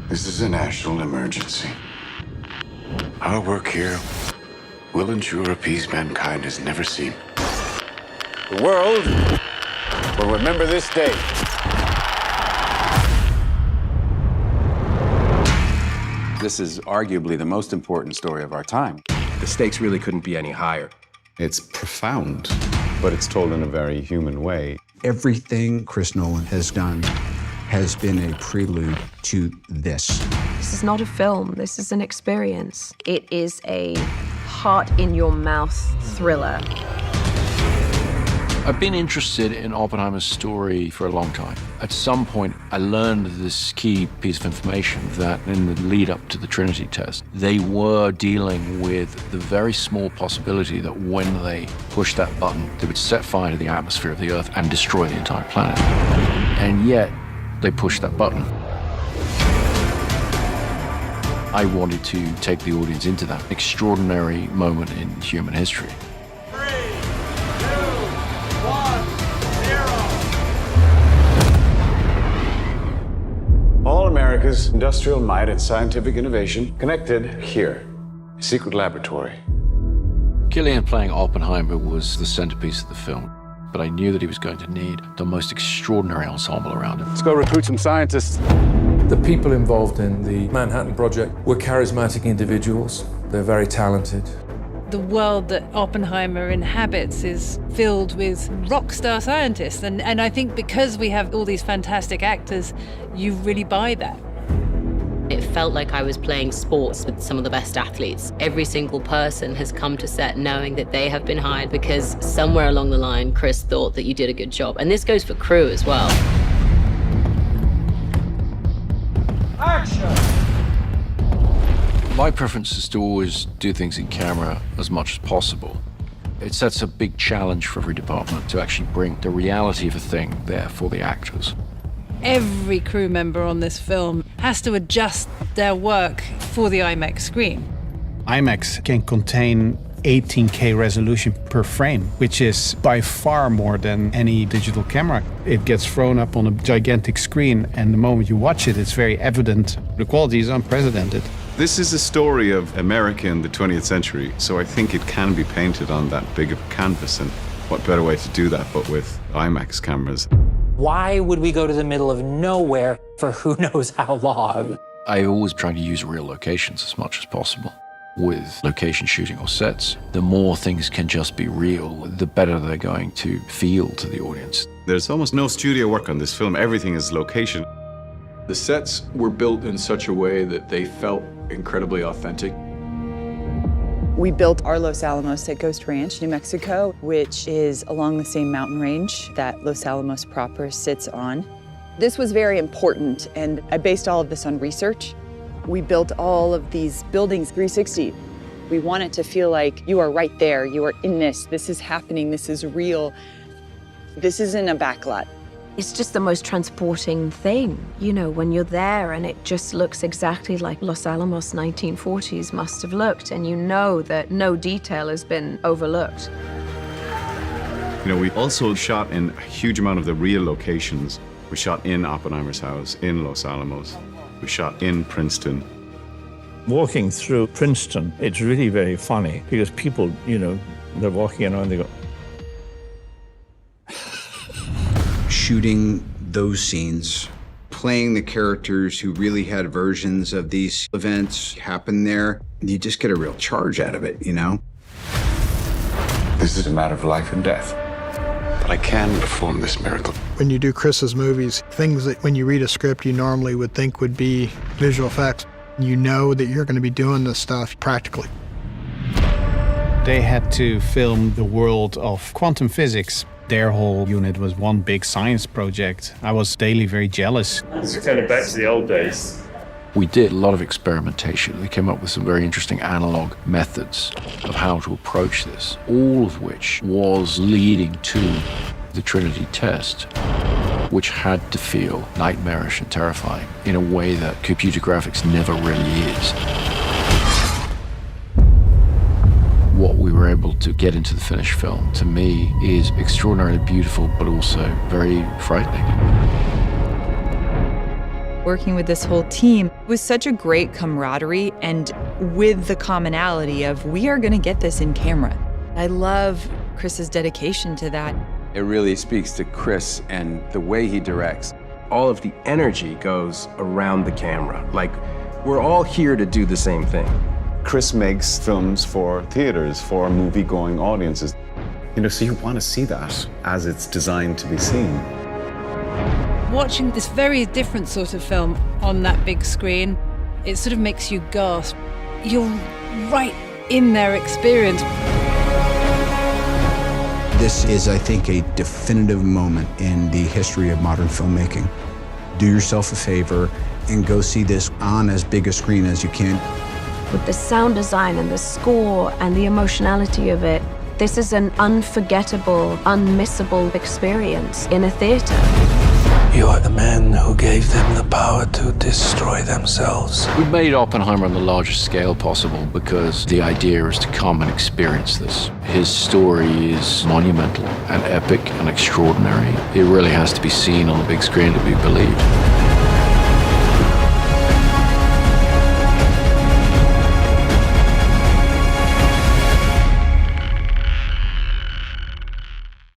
This is a national emergency. Our work here will ensure a peace mankind has never seen. The world will remember this day. This is arguably the most important story of our time. The stakes really couldn't be any higher. It's profound, but it's told in a very human way. Everything Chris Nolan has done has been a prelude to this. This is not a film, this is an experience. It is a heart-in-your-mouth thriller. I've been interested in Oppenheimer's story for a long time. At some point, I learned this key piece of information that in the lead up to the Trinity test, they were dealing with the very small possibility that when they pushed that button, they would set fire to the atmosphere of the Earth and destroy the entire planet. And yet, they pushed that button. I wanted to take the audience into that extraordinary moment in human history. 3, 2, 1, 0. All America's industrial might and scientific innovation connected here. A secret laboratory. Cillian playing Oppenheimer was the centerpiece of the film, but I knew that he was going to need the most extraordinary ensemble around him. Let's go recruit some scientists. The people involved in the Manhattan Project were charismatic individuals. They're very talented. The world that Oppenheimer inhabits is filled with rock star scientists. And I think because we have all these fantastic actors, you really buy that. It felt like I was playing sports with some of the best athletes. Every single person has come to set knowing that they have been hired because somewhere along the line, Chris thought that you did a good job. And this goes for crew as well. Action! My preference is to always do things in camera as much as possible. It sets a big challenge for every department to actually bring the reality of a thing there for the actors. Every crew member on this film has to adjust their work for the IMAX screen. IMAX can contain 18K resolution per frame, which is by far more than any digital camera. It gets thrown up on a gigantic screen, and the moment you watch it, it's very evident. The quality is unprecedented. This is a story of America in the 20th century, so I think it can be painted on that big of a canvas, and what better way to do that but with IMAX cameras. Why would we go to the middle of nowhere for who knows how long? I always try to use real locations as much as possible. With location shooting or sets, the more things can just be real, the better they're going to feel to the audience. There's almost no studio work on this film. Everything is location. The sets were built in such a way that they felt incredibly authentic. We built our Los Alamos at Ghost Ranch, New Mexico, which is along the same mountain range that Los Alamos proper sits on. This was very important, and I based all of this on research. We built all of these buildings 360. We want it to feel like you are right there, you are in this is happening, this is real. This isn't a backlot. It's just the most transporting thing, you know, when you're there and it just looks exactly like Los Alamos 1940s must have looked, and you know that no detail has been overlooked. You know, we also shot in a huge amount of the real locations. We shot in Oppenheimer's house, in Los Alamos. We shot in Princeton. Walking through Princeton, it's really very funny because people, you know, they're walking around, they go, Shooting those scenes, playing the characters who really had versions of these events happen there, you just get a real charge out of it, you know? This is a matter of life and death. But I can perform this miracle. When you do Chris's movies, things that when you read a script you normally would think would be visual effects, you know that you're going to be doing this stuff practically. They had to film the world of quantum physics. Their whole unit was one big science project. I was daily very jealous. It's kind of back to the old days. We did a lot of experimentation. We came up with some very interesting analog methods of how to approach this, all of which was leading to the Trinity test, which had to feel nightmarish and terrifying in a way that computer graphics never really is. What we were able to get into the finished film, to me, is extraordinarily beautiful, but also very frightening. Working with this whole team was such a great camaraderie, and with the commonality of we are going to get this in camera. I love Chris's dedication to that. It really speaks to Chris and the way he directs. All of the energy goes around the camera. Like, we're all here to do the same thing. Chris makes films for theaters, for movie-going audiences. You know, so you want to see that as it's designed to be seen. Watching this very different sort of film on that big screen, it sort of makes you gasp. You're right in their experience. This is, I think, a definitive moment in the history of modern filmmaking. Do yourself a favor and go see this on as big a screen as you can. With the sound design and the score and the emotionality of it, this is an unforgettable, unmissable experience in a theater. You are the man who gave them the power to destroy themselves. We made Oppenheimer on the largest scale possible because the idea is to come and experience this. His story is monumental and epic and extraordinary. It really has to be seen on the big screen to be believed.